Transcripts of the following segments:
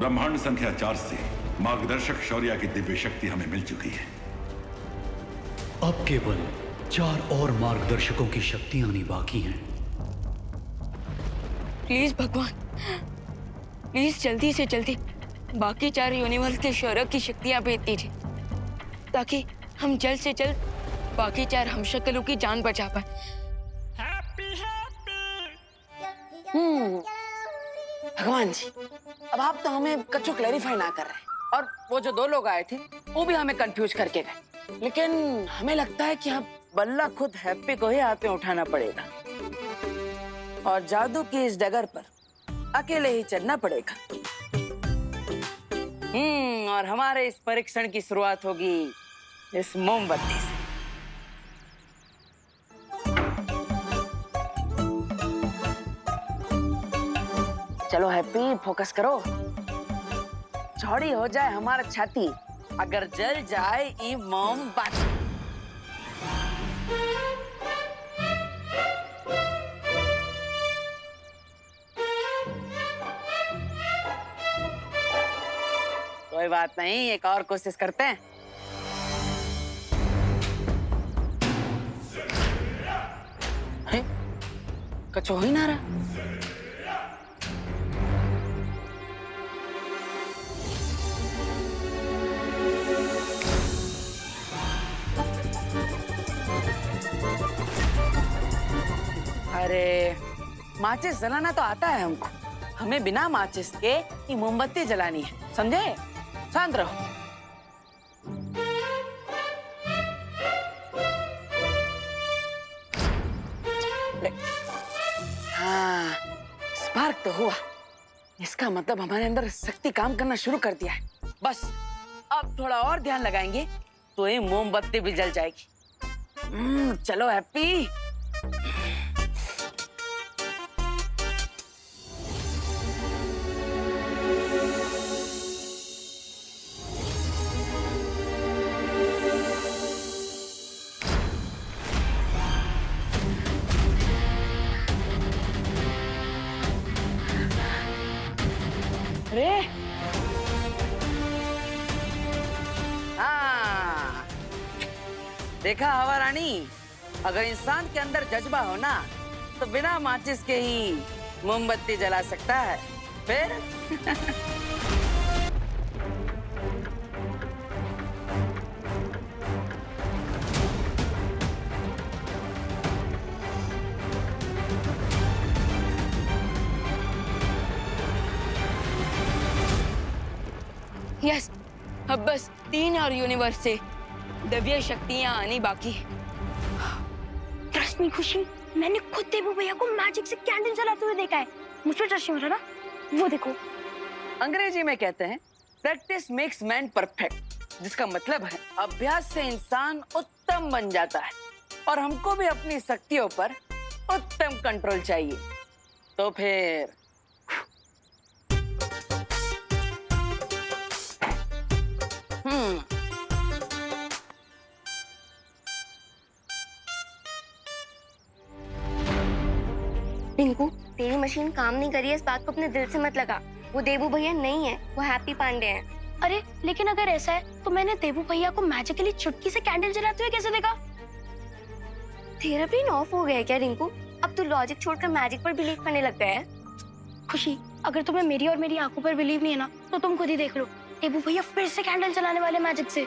ब्रह्मांड संख्या 4 से मार्गदर्शक शौर्य की दिव्य शक्ति हमें मिल चुकी है। अब केवल 4 और मार्गदर्शकों की शक्तियां आनी बाकी हैं। प्लीज भगवान, प्लीज जल्दी से जल्दी बाकी 4 यूनिवर्स के शौर्य की शक्तियां भेज दीजिए, ताकि हम जल्द से जल्द बाकी 4 हमशक्लों की जान बचा पाए। भगवान जी, अब आप तो हमें कच्चो क्लैरिफाई ना कर रहे, और वो जो 2 लोग आए थे वो भी हमें कंफ्यूज करके गए। लेकिन हमें लगता है कि अब बल्ला खुद हैप्पी को ही हाथ में उठाना पड़ेगा और जादू की इस डगर पर अकेले ही चलना पड़ेगा। और हमारे इस परीक्षण की शुरुआत होगी इस मोमबत्ती से। चलो हैप्पी, फोकस करो। चौड़ी हो जाए हमारा छाती अगर जल जाए ये मोमबत्ती। कोई बात नहीं, एक और कोशिश करते हैं। कच्चो हो ही ना रहा। अरे माचिस जलाना तो आता है हमको, हमें बिना माचिस के ये मोमबत्ती जलानी है, समझे? शांत रहो। हाँ, स्पार्क तो हुआ। इसका मतलब हमारे अंदर शक्ति काम करना शुरू कर दिया है। बस अब थोड़ा और ध्यान लगाएंगे तो ये मोमबत्ती भी जल जाएगी। चलो हैप्पी। अरे हाँ, देखा हवा रानी, अगर इंसान के अंदर जज्बा हो ना तो बिना माचिस के ही मोमबत्ती जला सकता है। फिर यस, अब बस 3 और यूनिवर्स से दिव्य शक्तियां आनी बाकी है। ट्रस्ट मी खुशी, मैंने खुद देवू भैया को मैजिक से कैंडल जलाते हुए देखा है। मुझ पे ट्रस्ट नहीं हो रहा ना? वो देखो। अंग्रेजी में कहते हैं प्रैक्टिस मेक्स मैन परफेक्ट, जिसका मतलब है अभ्यास से इंसान उत्तम बन जाता है। और हमको भी अपनी शक्तियों पर उत्तम कंट्रोल चाहिए। तो फिर रिंकू, तेरी मशीन काम नहीं करी है, इस बात को अपने दिल से मत लगा। वो देवू भैया नहीं है, वो हैप्पी पांडे हैं। अरे लेकिन अगर ऐसा है तो मैंने देवू भैया को मैजिकली चुटकी से कैंडल जलाते हुए कैसे देखा? तेरा ब्रेन ऑफ हो गया है क्या रिंकू? अब तू लॉजिक छोड़कर मैजिक पर बिलीव करने लग गया है। खुशी, अगर तुम्हें मेरी और मेरी आंखों पर बिलीव नहीं है ना तो तुम खुद ही देख लो। देवू भैया फिर से कैंडल जलाने वाले मैजिक से।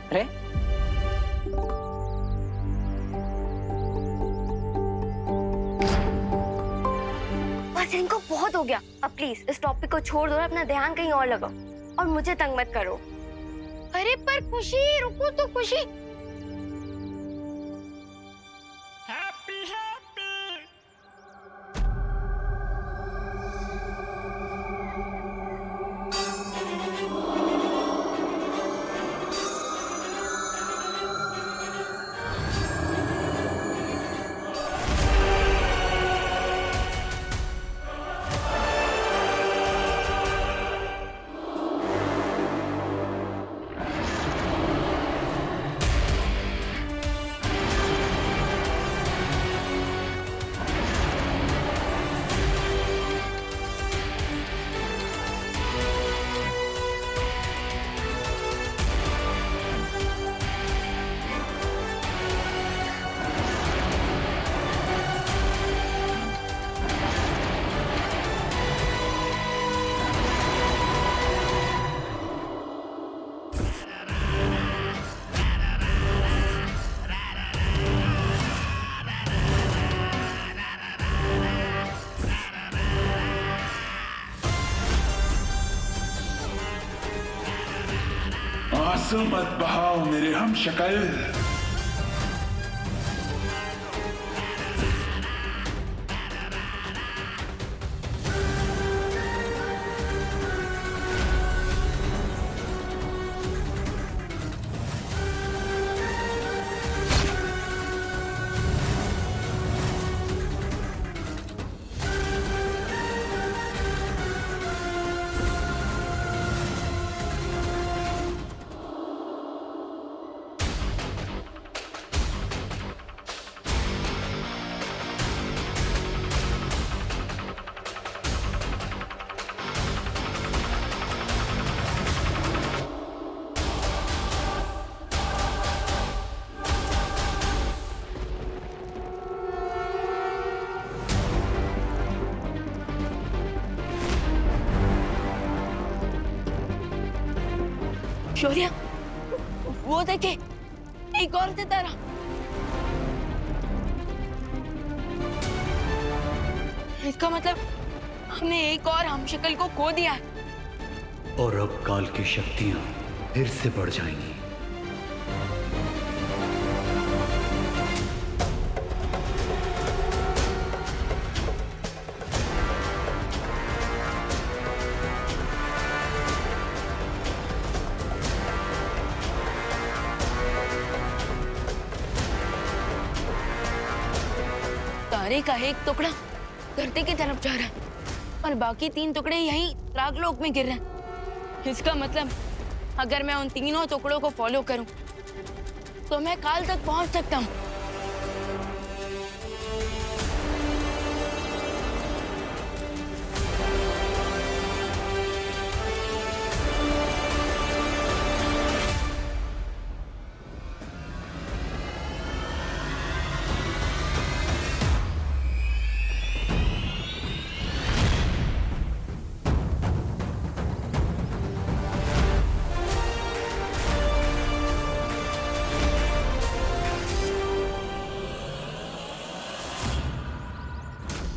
अरे बस इनको बहुत हो गया। अब प्लीज इस टॉपिक को छोड़ दो और अपना ध्यान कहीं और लगाओ और मुझे तंग मत करो। अरे पर खुशी, रुको तो खुशी। आंसू मत बहाओ मेरे हम शक्ल। शौर्य, वो देखे, एक और सितारा। इसका मतलब हमने एक और हमशक्ल को खो दिया है। और अब काल की शक्तियां फिर से बढ़ जाएंगी। तारे का एक टुकड़ा धरती की तरफ जा रहा है और बाकी 3 टुकड़े यहीं रागलोक में गिर रहे हैं। इसका मतलब अगर मैं उन तीनों टुकड़ों को फॉलो करूं तो मैं काल तक पहुंच सकता हूं।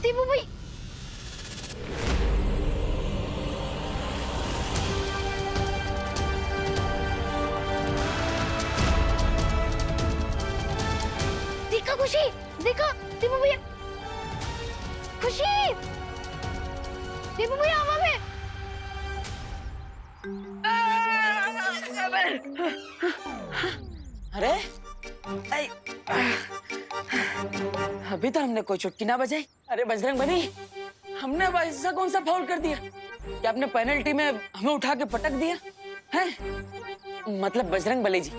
देवू भाई, देखा खुशी, देखा देवू भैया, खुशी, देवू भैया हवा में। अरे अभी तो हमने कोई चुटकी ना बजाई। अरे बजरंग बली, हमने अब ऐसा कौन सा फाउल कर दिया कि आपने पेनल्टी में हमें उठा के पटक दिया है? मतलब बजरंग बली जी,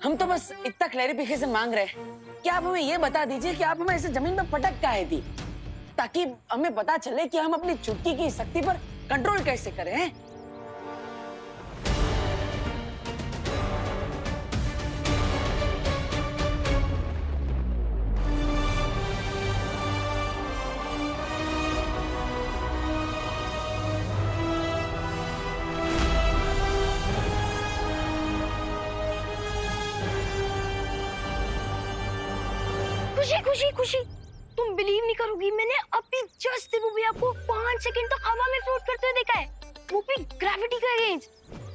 हम तो बस इतना क्लैरिफिकेशन मांग रहे हैं कि आप हमें ये बता दीजिए कि आप हमें ऐसे जमीन पर पटक काहे दी, ताकि हमें पता चले कि हम अपनी चुटकी की शक्ति पर कंट्रोल कैसे करें हैं? खुशी खुशी खुशी, तुम बिलीव नहीं करोगी, मैंने अभी जस्ट देवू भैया को 5 सेकंड तक हवा में फ्लोट करते हुए देखा है, वो भी ग्रेविटी के अगेंस्ट।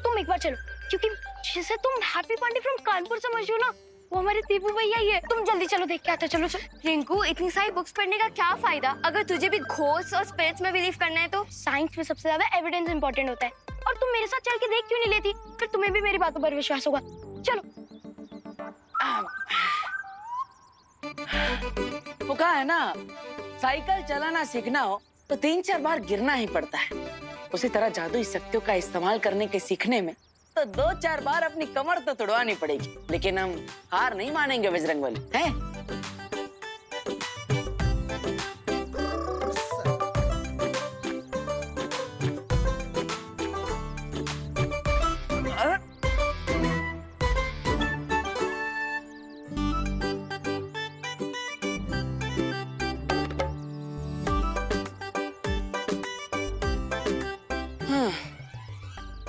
तुम एक बार चलो, क्योंकि जिसे तुम हैप्पी पांडे फ्रॉम कानपुर समझ हो ना, वो हमारे देवू भैया ही है। तुम जल्दी चलो, देख के आते। चलो चलो। रिंकू, इतनी सारी बुक्स पढ़ने का क्या फायदा अगर तुझे भी घोस्ट और स्पिरिट्स में बिलीव करना है तो? साइंस में सबसे ज्यादा एविडेंस इंपॉर्टेंट होता है, और तुम मेरे साथ चल के देख क्यों नहीं लेती? फिर तुम्हें भी मेरी बातों पर विश्वास होगा। चलो। वो कहा है ना, साइकिल चलाना सीखना हो तो 3-4 बार गिरना ही पड़ता है। उसी तरह जादुई शक्तियों का इस्तेमाल करने के सीखने में तो 2-4 बार अपनी कमर तो तुड़वानी पड़ेगी, लेकिन हम हार नहीं मानेंगे बजरंगबली, हैं?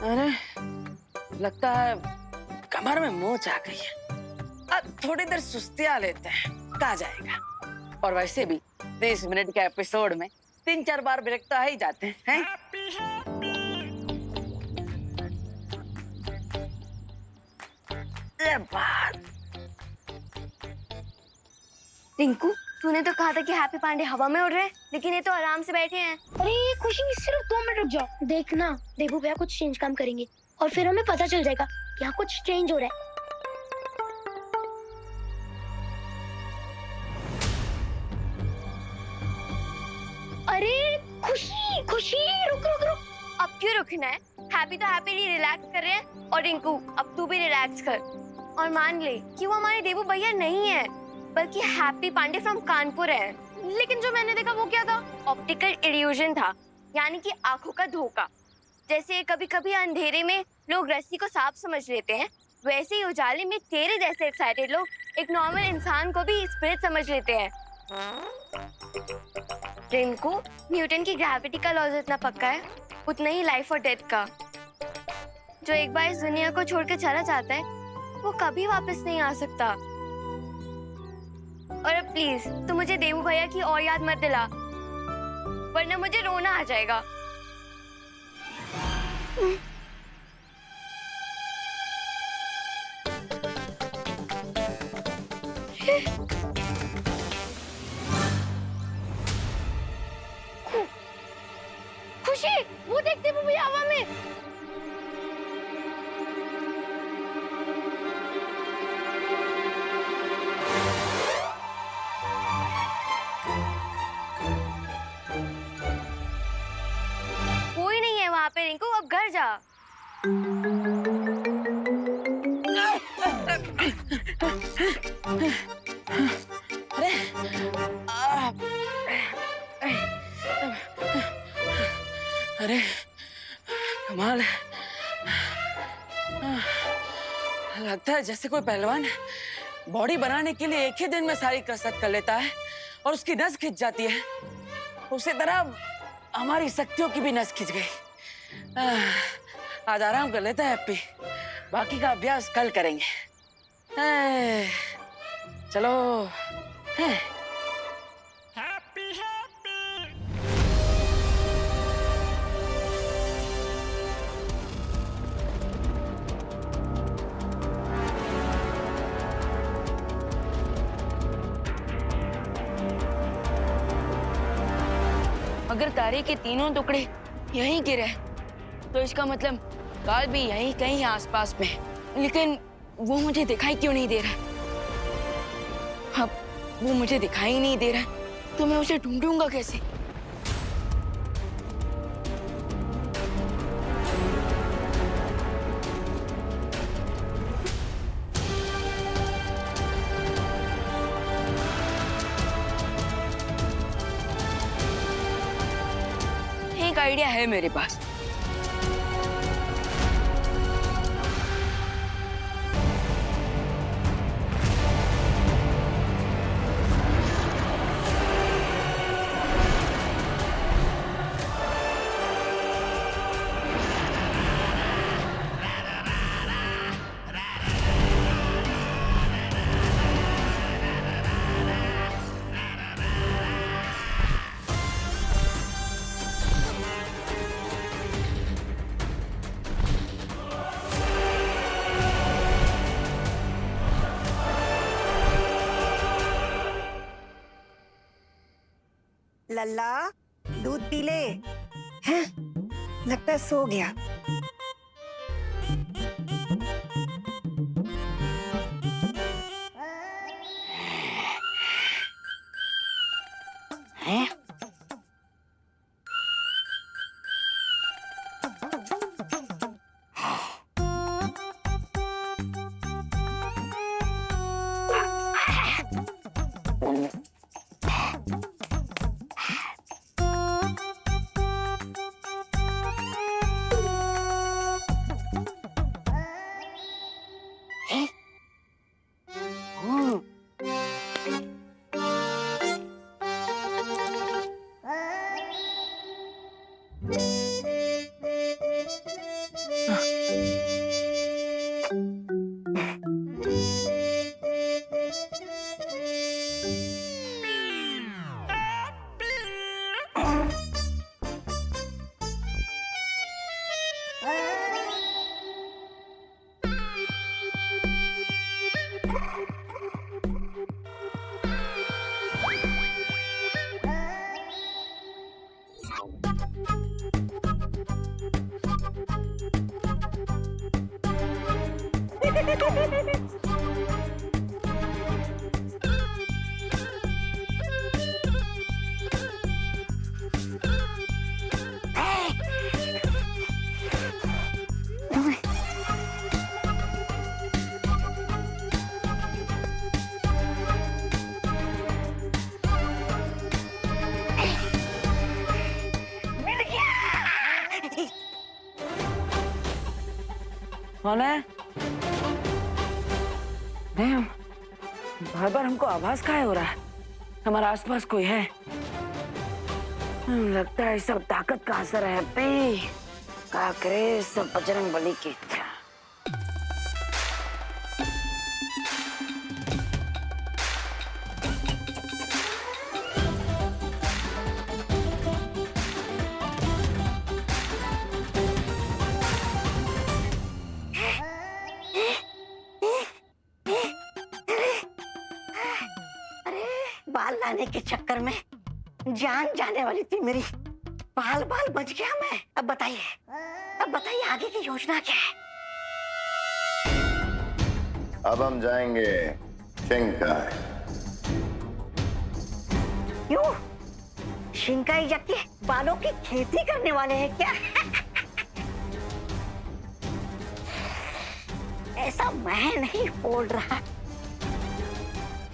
अरे लगता है कमर में मोच आ गई है। अब थोड़ी देर सुस्तिया लेते हैं, कहा जाएगा। और वैसे भी 30 मिनट के एपिसोड में 3-4 बार ब्रेक तो आ ही जाते हैं। ये बात। रिंकू, तूने तो कहा था कि हैप्पी पांडे हवा में उड़ रहे हैं, लेकिन ये तो आराम से बैठे हैं। अरे खुशी, सिर्फ 2 मिनट रुक जाओ। देखना, देबू भैया कुछ चेंज काम करेंगे और फिर हमें पता चल जाएगा कि यहाँ कुछ चेंज हो रहा है। अरे खुशी, खुशी, रुक रुक रुक। अब क्यों रुकना है? हैप्पी तो हैप्पीली रिलैक्स कर रहे हैं। और रिंकू, अब तू भी रिलैक्स कर और मान ले कि वो हमारे देबू भैया नहीं है, बल्कि हैप्पी पांडे फ्रॉम कानपुर है। लेकिन जो मैंने देखा वो क्या था? ऑप्टिकल इल्यूजन था, यानी कि आंखों का धोखा। जैसे कभी कभी अंधेरे में लोग रस्सी को सांप समझ लेते हैं, वैसे ही उजाले में तेरे जैसे एक्साइटेड लोग एक नॉर्मल इंसान को भी स्पिरिट समझ लेते हैं। रिंकू, न्यूटन की ग्रेविटी का लॉ जितना पक्का है, उतना ही लाइफ और डेथ का। जो एक बार इस दुनिया को छोड़कर चला जाता है, वो कभी वापस नहीं आ सकता। और अब प्लीज तू मुझे देवू भैया की और याद मत दिला, वरना मुझे रोना आ जाएगा। खुशी, वो देख देबू भैया हवा में। कोई नहीं है वहां पे रिंकू, अब घर जा। अरे अरे कमाल है। लगता है जैसे कोई पहलवान बॉडी बनाने के लिए एक ही दिन में सारी कसरत कर लेता है और उसकी नस खिंच जाती है। उसी तरह हमारी शक्तियों की भी नस खिंच गई। आज आराम कर लेता है हैप्पी, बाकी का अभ्यास कल करेंगे। चलो। अगर तारे के तीनों टुकड़े यहीं गिरे तो इसका मतलब काल भी यहीं कहीं आसपास में है। लेकिन वो मुझे दिखाई क्यों नहीं दे रहा? अब वो मुझे दिखाई नहीं दे रहा तो मैं उसे ढूंढूंगा कैसे? एक आइडिया है मेरे पास। लल्ला, दूध पी ले। हैं? लगता है सो गया। हैं? कौन है? नहीं, बार बार हमको आवाज काहे हो रहा है? हमारा आसपास कोई है? लगता है सब ताकत का असर है। हैप्पी का करे सब बजरंग बली की इच्छा। बाल लाने के चक्कर में जान जाने वाली थी मेरी। बाल बाल बच गया मैं। अब बताइए आगे की योजना क्या है? अब हम जाएंगे शिंकाई। क्यों? शिंकाई जाके बालों की खेती करने वाले हैं क्या? ऐसा मैं नहीं बोल रहा।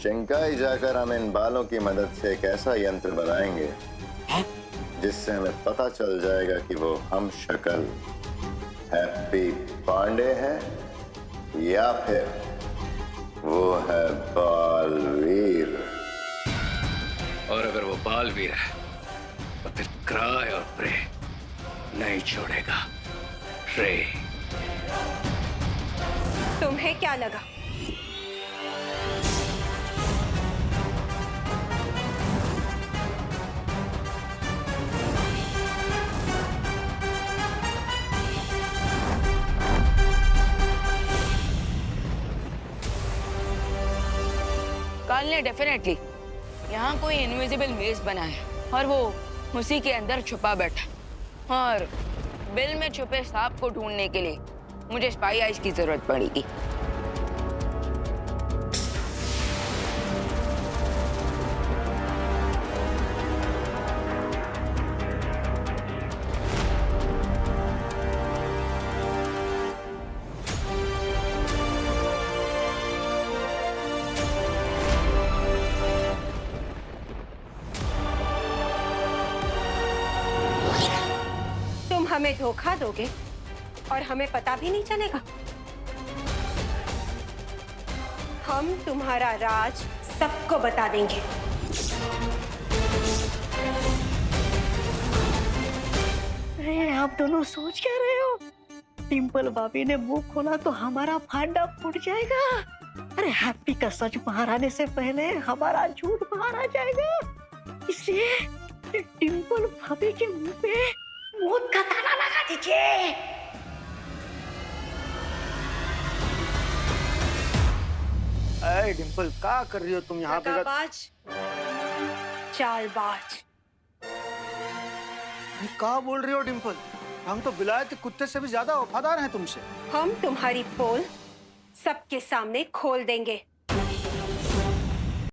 शिंकाई जाकर हम इन बालों की मदद से एक ऐसा यंत्र बनाएंगे जिससे हमें पता चल जाएगा कि वो हम शक्ल हैप्पी पांडे है या फिर वो है बालवीर। और अगर वो बालवीर है तो फिर क्राय और प्रे नहीं छोड़ेगा। रे तुम्हें क्या लगा? काल ने डेफिनेटली यहाँ कोई इनविजिबल मेज बनाया है और वो उसी के अंदर छुपा बैठा। और बिल में छुपे सांप को ढूंढने के लिए मुझे स्पाई आइज की जरूरत पड़ेगी। हमें धोखा दोगे और हमें पता भी नहीं चलेगा। हम तुम्हारा राज सबको बता देंगे। अरे आप दोनों सोच क्या रहे हो? डिंपल भाभी ने मुंह खोला तो हमारा फांडा फूट जाएगा। अरे हैप्पी का सच बाहर आने से पहले हमारा झूठ बाहर आ जाएगा। इसलिए डिंपल भाभी के मुंह पे मौत का ताला लगा दीजिए। अरे डिंपल क्या कर रही हो तुम यहाँ पे? चालबाज। क्या बोल रही हो डिंपल? हम तो विलायती कुत्ते से भी ज्यादा वफादार हैं तुमसे। हम तुम्हारी पोल सबके सामने खोल देंगे।